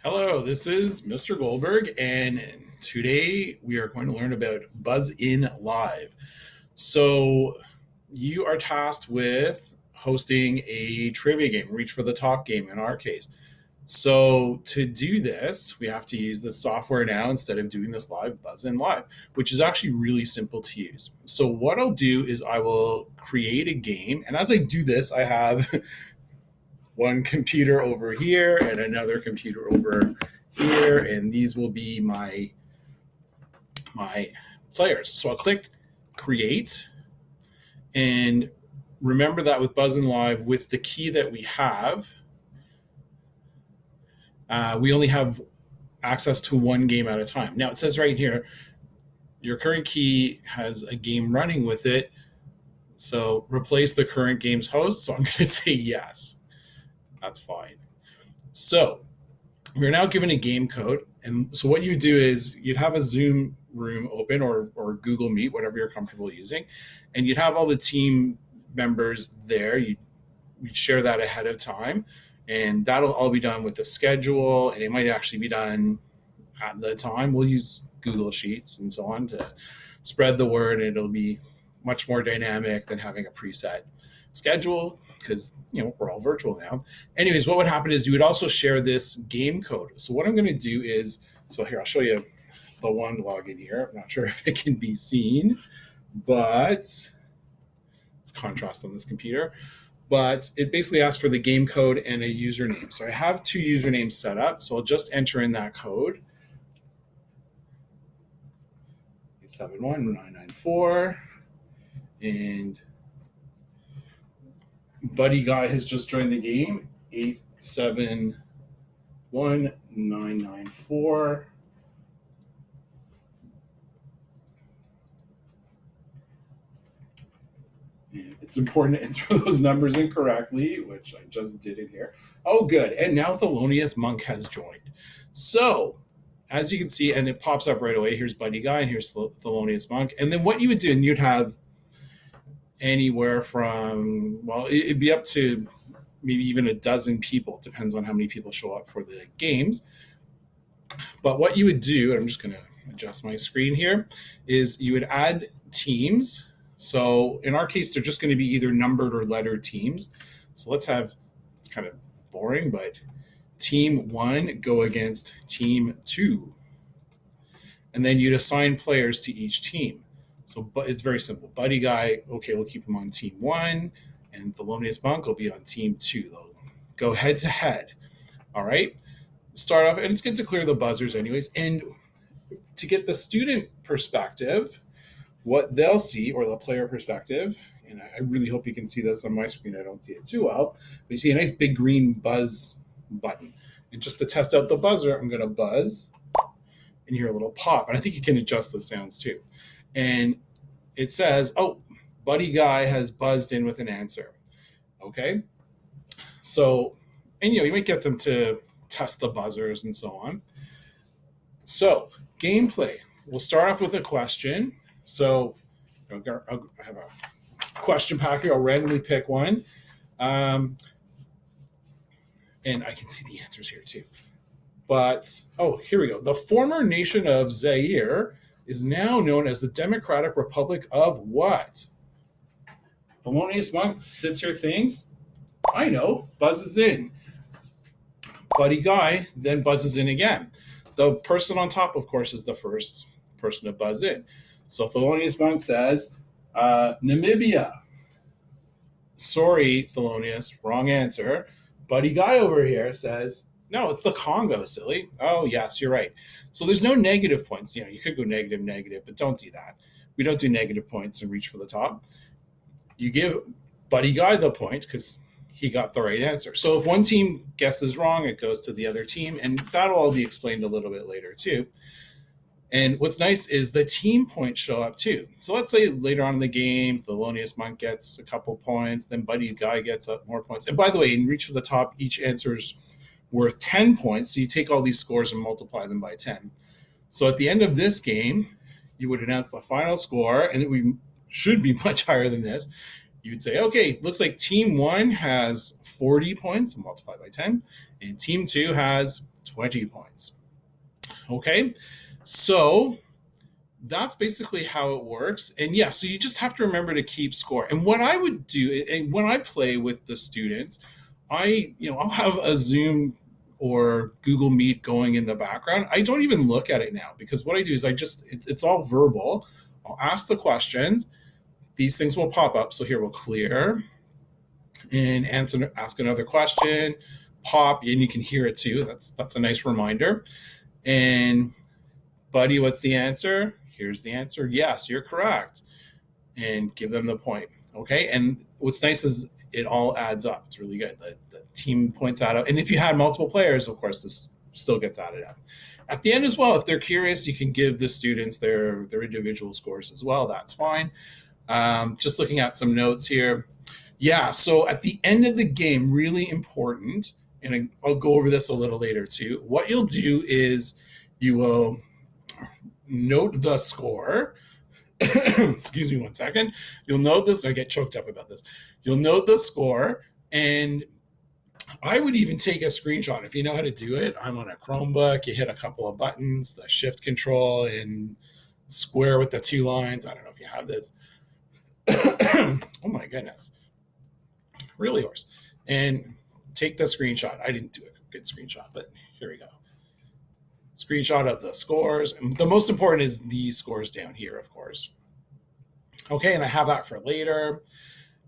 Hello, this is Mr. Goldberg, and today we are going to learn about BuzzIn.Live. So, you are tasked with hosting a trivia game, Reach for the Top game in our case. So, to do this, we have to use the software now instead of doing this live, BuzzIn.Live, which is actually really simple to use. So, what I'll do is I will create a game, and as I do this, I have one computer over here and another computer over here, and these will be my players. So I'll click create, and remember that with BuzzInLive, with the key that we only have access to one game at a time. Now it says right here, your current key has a game running with it, so replace the current game's host. So I'm going to say yes. That's fine. So we're now given a game code. And so what you do is you'd have a Zoom room open or Google Meet, whatever you're comfortable using. And you'd have all the team members there. You'd share that ahead of time. And that'll all be done with the schedule. And it might actually be done at the time. We'll use Google Sheets and so on to spread the word. And it'll be much more dynamic than having a preset schedule, because we're all virtual now. Anyways, what would happen is you would also share this game code. So what I'm going to do is, so here I'll show you the one login here. I'm not sure if it can be seen, but it's contrast on this computer. But it basically asks for the game code and a username. So I have two usernames set up. So I'll just enter in that code. 871-994, and Buddy Guy has just joined the game. 871-994. And it's important to enter those numbers incorrectly, which I just did it here. Oh, good. And now Thelonious Monk has joined. So, as you can see, and it pops up right away, here's Buddy Guy and here's Thelonious Monk. And then what you would do, and you'd have anywhere from, well, it'd be up to maybe even a dozen people. Depends on how many people show up for the games. But what you would do, and I'm just going to adjust my screen here, is you would add teams. So in our case, they're just going to be either numbered or lettered teams. So let's have, it's kind of boring, but team 1 go against team 2. And then you'd assign players to each team. So it's very simple. Buddy Guy, okay, we'll keep him on team 1, and Thelonious Monk will be on team 2. They'll go head to head. All right. Start off, and it's good to clear the buzzers anyways. And to get the student perspective, what they'll see, or the player perspective, and I really hope you can see this on my screen. I don't see it too well, but you see a nice big green buzz button. And just to test out the buzzer, I'm going to buzz and you hear a little pop. And I think you can adjust the sounds too. And it says, oh, Buddy Guy has buzzed in with an answer. Okay. So, and you might get them to test the buzzers and so on. So, gameplay. We'll start off with a question. So, I have a question pack here. I'll randomly pick one. And I can see the answers here too. But, oh, here we go. The former nation of Zaire is now known as the Democratic Republic of what? Thelonious Monk sits here, thinks, I know, buzzes in. Buddy Guy then buzzes in again. The person on top, of course, is the first person to buzz in. So Thelonious Monk says, Namibia. Sorry, Thelonious, wrong answer. Buddy Guy over here says, no, it's the Congo, silly. Oh, yes, you're right. So there's no negative points. You could go negative, but don't do that. We don't do negative points and Reach for the Top. You give Buddy Guy the point because he got the right answer. So if one team guesses wrong, it goes to the other team, and that'll all be explained a little bit later too. And what's nice is the team points show up too. So let's say later on in the game, Thelonious Monk gets a couple points, then Buddy Guy gets up more points. And by the way, in Reach for the Top, each answer's worth 10 points. So you take all these scores and multiply them by 10. So at the end of this game, you would announce the final score, and it should be much higher than this. You would say, okay, looks like team 1 has 40 points, multiplied by 10, and team 2 has 20 points. Okay, so that's basically how it works. And yeah, so you just have to remember to keep score. And what I would do, and when I play with the students, I'll have a Zoom or Google Meet going in the background. I don't even look at it now because what I do is it's all verbal. I'll ask the questions. These things will pop up. So here we'll clear and ask another question, pop, and you can hear it too. That's a nice reminder. And buddy, what's the answer? Here's the answer. Yes, you're correct. And give them the point. Okay. And what's nice is it all adds up. It's really good. The team points out. And if you had multiple players, of course, this still gets added up. At the end as well, if they're curious, you can give the students their individual scores as well. That's fine. Just looking at some notes here. Yeah, so at the end of the game, really important, and I'll go over this a little later too. What you'll do is you will note the score. Excuse me 1 second. You'll note this. I get choked up about this. You'll note the score, and I would even take a screenshot if you know how to do it. I'm on a Chromebook. You hit a couple of buttons, the shift control, and square with the 2 lines. I don't know if you have this. Oh my goodness. Really horse. And take the screenshot. I didn't do a good screenshot, but here we go. Screenshot of the scores. And the most important is these scores down here, of course. Okay, and I have that for later.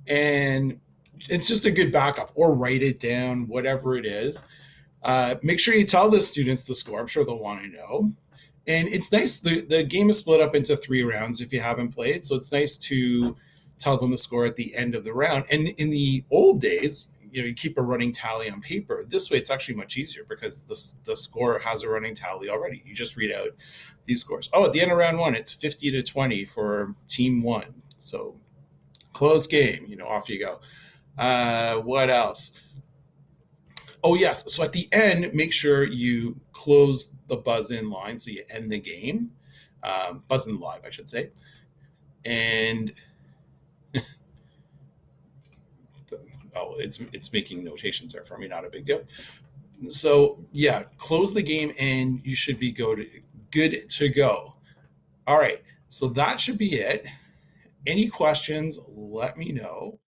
And it's just a good backup, or write it down, whatever it is. Make sure you tell the students the score. I'm sure they'll want to know. And it's nice. The game is split up into 3 rounds if you haven't played. So it's nice to tell them the score at the end of the round. And in the old days, you keep a running tally on paper. This way, it's actually much easier because the score has a running tally already. You just read out these scores. Oh, at the end of round 1, it's 50-20 for team 1. So close game, off you go. What else? Oh, yes. So at the end, make sure you close the buzz-in line. So you end the game. BuzzIn.Live, I should say. And it's making notations there for me. Not a big deal. So yeah, close the game and you should be good to go. All right. So that should be it. Any questions, let me know.